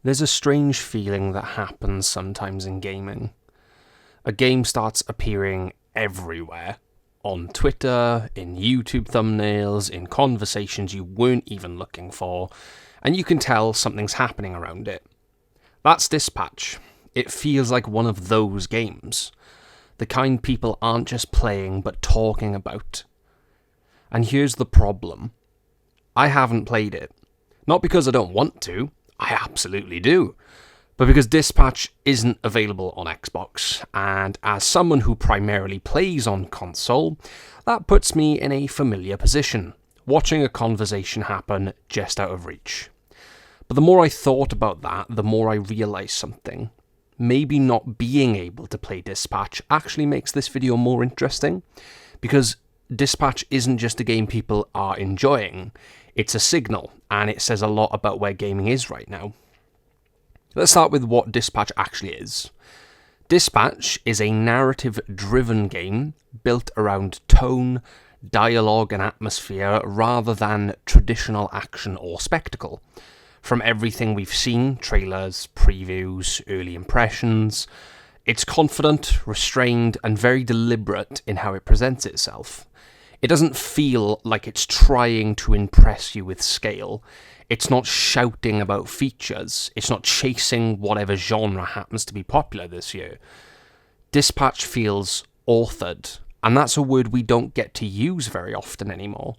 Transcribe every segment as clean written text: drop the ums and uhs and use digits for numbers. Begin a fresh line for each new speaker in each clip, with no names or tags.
There's a strange feeling that happens sometimes in gaming. A game starts appearing everywhere. On Twitter, in YouTube thumbnails, in conversations you weren't even looking for, and you can tell something's happening around it. That's Dispatch. It feels like one of those games. The kind people aren't just playing but talking about. And here's the problem. I haven't played it. Not because I don't want to, I absolutely do, but because Dispatch isn't available on Xbox, and as someone who primarily plays on console, that puts me in a familiar position, watching a conversation happen just out of reach. But the more I thought about that, the more I realised something. Maybe not being able to play Dispatch actually makes this video more interesting, because Dispatch isn't just a game people are enjoying, it's a signal, and it says a lot about where gaming is right now. Let's start with what Dispatch actually is. Dispatch is a narrative-driven game built around tone, dialogue and atmosphere rather than traditional action or spectacle. From everything we've seen, trailers, previews, early impressions, it's confident, restrained, and very deliberate in how it presents itself. It doesn't feel like it's trying to impress you with scale. It's not shouting about features. It's not chasing whatever genre happens to be popular this year. Dispatch feels authored, and that's a word we don't get to use very often anymore.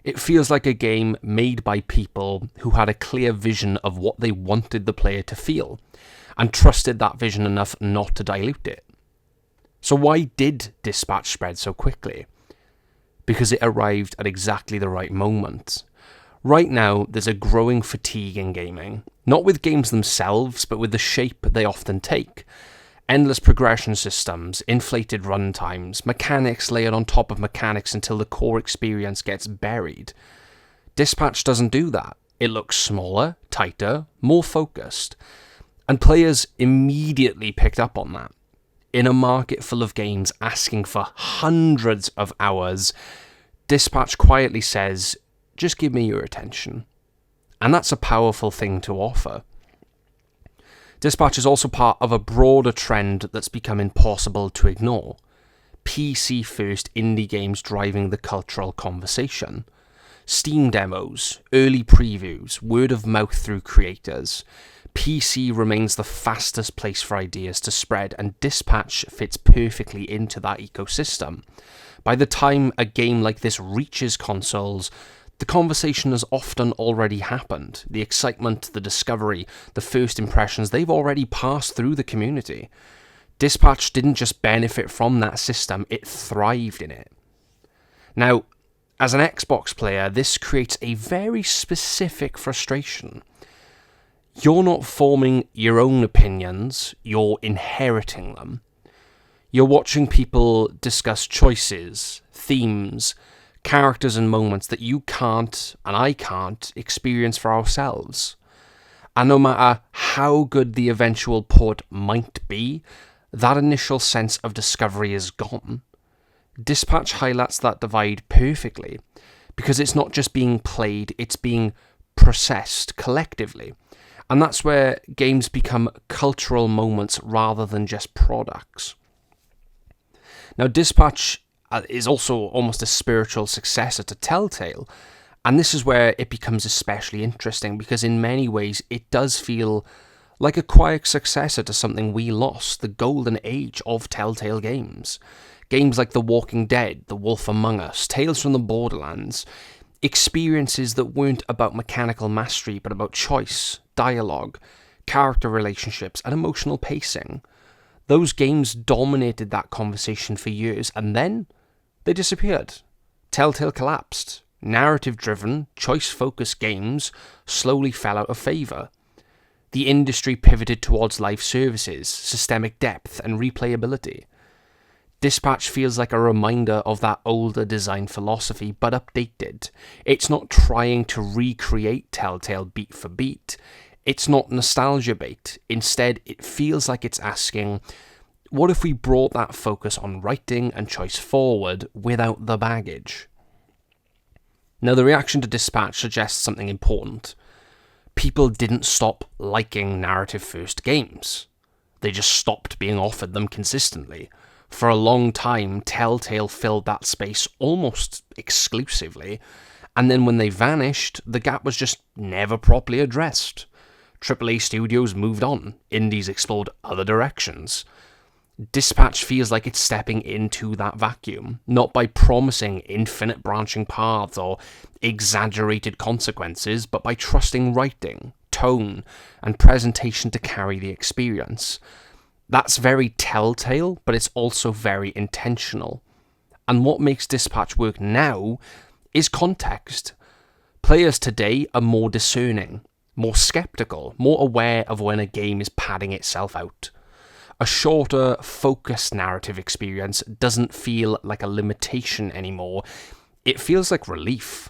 It feels like a game made by people who had a clear vision of what they wanted the player to feel, and trusted that vision enough not to dilute it. So why did Dispatch spread so quickly? Because it arrived at exactly the right moment. Right now, there's a growing fatigue in gaming, not with games themselves, but with the shape they often take. Endless progression systems, inflated runtimes, mechanics layered on top of mechanics until the core experience gets buried. Dispatch doesn't do that. It looks smaller, tighter, more focused. And players immediately picked up on that. In a market full of games asking for hundreds of hours, Dispatch quietly says, just give me your attention. And that's a powerful thing to offer. Dispatch is also part of a broader trend that's become impossible to ignore. PC-first indie games driving the cultural conversation. Steam demos, early previews, word of mouth through creators. PC remains the fastest place for ideas to spread, and Dispatch fits perfectly into that ecosystem. By the time a game like this reaches consoles, the conversation has often already happened. The excitement, the discovery, the first impressions, they've already passed through the community. Dispatch didn't just benefit from that system, it thrived in it. Now, as an Xbox player, this creates a very specific frustration. You're not forming your own opinions, you're inheriting them. You're watching people discuss choices, themes, characters and moments that you can't, and I can't, experience for ourselves. And no matter how good the eventual port might be, that initial sense of discovery is gone. Dispatch highlights that divide perfectly, because it's not just being played, it's being processed collectively. And that's where games become cultural moments rather than just products. Now, Dispatch is also almost a spiritual successor to Telltale, and this is where it becomes especially interesting, because in many ways it does feel like a quiet successor to something we lost, the golden age of Telltale games. Games like The Walking Dead, The Wolf Among Us, Tales from the Borderlands, experiences that weren't about mechanical mastery but about choice, dialogue, character relationships, and emotional pacing. Those games dominated that conversation for years, and then they disappeared. Telltale collapsed. Narrative-driven, choice-focused games slowly fell out of favour. The industry pivoted towards live services, systemic depth, and replayability. Dispatch feels like a reminder of that older design philosophy, but updated. It's not trying to recreate Telltale beat for beat. It's not nostalgia bait. Instead, it feels like it's asking, what if we brought that focus on writing and choice forward without the baggage? Now, the reaction to Dispatch suggests something important. people didn't stop liking narrative-first games. They just stopped being offered them consistently. For a long time, Telltale filled that space almost exclusively, and then when they vanished, the gap was just never properly addressed. AAA studios moved on, indies explored other directions. Dispatch feels like it's stepping into that vacuum, not by promising infinite branching paths or exaggerated consequences, but by trusting writing, tone, and presentation to carry the experience. That's very Telltale, but it's also very intentional. And what makes Dispatch work now is context. Players today are more discerning, more skeptical, more aware of when a game is padding itself out. A shorter, focused narrative experience doesn't feel like a limitation anymore. It feels like relief.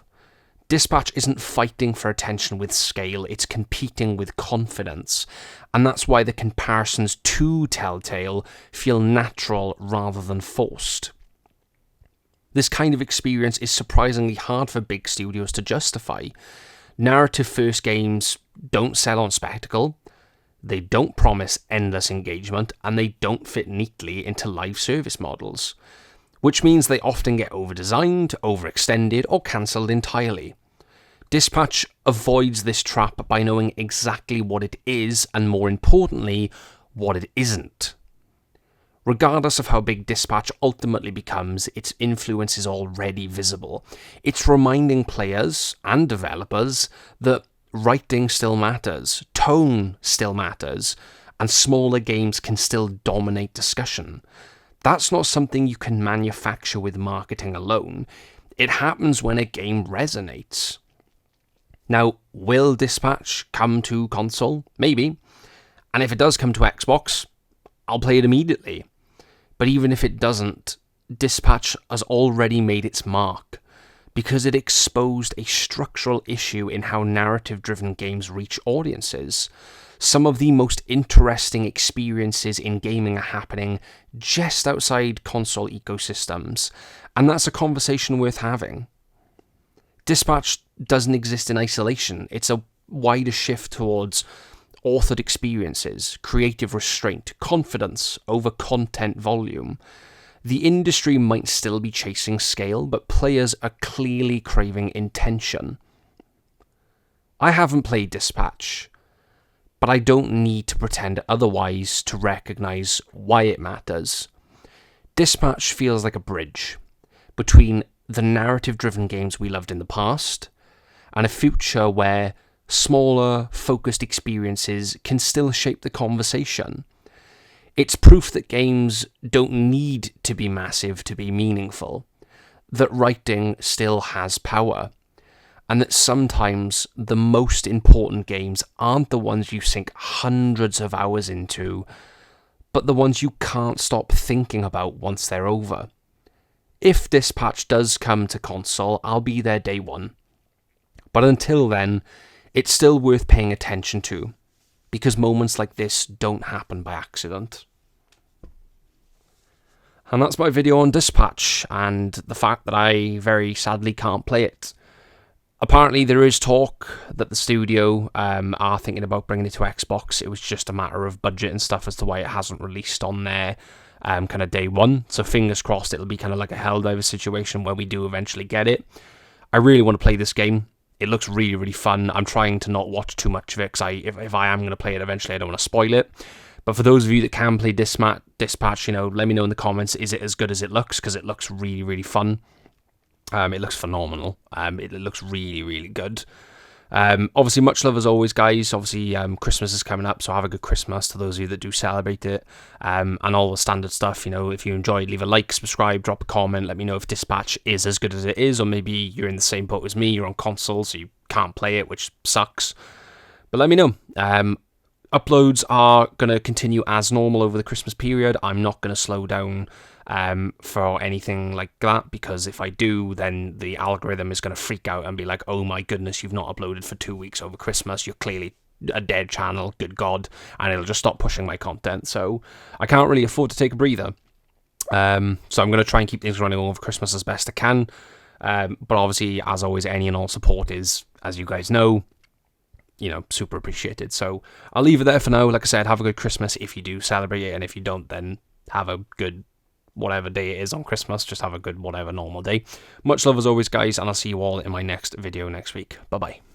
Dispatch isn't fighting for attention with scale, it's competing with confidence. And that's why the comparisons to Telltale feel natural rather than forced. This kind of experience is surprisingly hard for big studios to justify. Narrative-first games don't sell on spectacle, they don't promise endless engagement, and they don't fit neatly into live service models. Which means they often get over-designed, overextended, or cancelled entirely. Dispatch avoids this trap by knowing exactly what it is, and more importantly, what it isn't. Regardless of how big Dispatch ultimately becomes, its influence is already visible. It's reminding players and developers that writing still matters, tone still matters, and smaller games can still dominate discussion. That's not something you can manufacture with marketing alone. It happens when a game resonates. Now, will Dispatch come to console? Maybe. And if it does come to Xbox, I'll play it immediately. But even if it doesn't, Dispatch has already made its mark, because it exposed a structural issue in how narrative-driven games reach audiences. Some of the most interesting experiences in gaming are happening just outside console ecosystems, and that's a conversation worth having. Dispatch doesn't exist in isolation. It's a wider shift towards authored experiences, creative restraint, confidence over content volume. The industry might still be chasing scale, but players are clearly craving intention. I haven't played Dispatch, but I don't need to pretend otherwise to recognise why it matters. Dispatch feels like a bridge between the narrative-driven games we loved in the past and a future where smaller, focused experiences can still shape the conversation. It's proof that games don't need to be massive to be meaningful, that writing still has power, and that sometimes the most important games aren't the ones you sink hundreds of hours into, but the ones you can't stop thinking about once they're over. If Dispatch does come to console, I'll be there day one. But until then, it's still worth paying attention to, because moments like this don't happen by accident. And that's my video on Dispatch, and the fact that I very sadly can't play it. Apparently there is talk that the studio are thinking about bringing it to Xbox. It was just a matter of budget and stuff as to why it hasn't released on there kind of day one. So fingers crossed it'll be kind of like a Helldivers situation where we do eventually get it. I really want to play this game. It looks really, really fun. I'm trying to not watch too much of it, because if I am going to play it eventually, I don't want to spoil it. But for those of you that can play Dispatch, let me know in the comments, is it as good as it looks? Because it looks really, really fun. It looks phenomenal. It looks really, really good. Obviously, much love as always, guys. Obviously, Christmas is coming up, so have a good Christmas to those of you that do celebrate it. And all the standard stuff, if you enjoyed, leave a like, subscribe, drop a comment, let me know if Dispatch is as good as it is, or maybe you're in the same boat as me, you're on console, so you can't play it, which sucks. But let me know. Uploads are going to continue as normal over the Christmas period. I'm not going to slow down for anything like that, because if I do, then the algorithm is going to freak out and be like, oh my goodness, you've not uploaded for 2 weeks over Christmas, you're clearly a dead channel, good God, and it'll just stop pushing my content. So I can't really afford to take a breather. So I'm going to try and keep things running over Christmas as best I can. But obviously, as always, any and all support is, as you guys know, super appreciated. So I'll leave it there for now. Like I said, have a good Christmas if you do celebrate it, and if you don't, then have a good whatever day it is on Christmas. Just have a good whatever normal day. Much love as always, guys, and I'll see you all in my next video next week. Bye bye.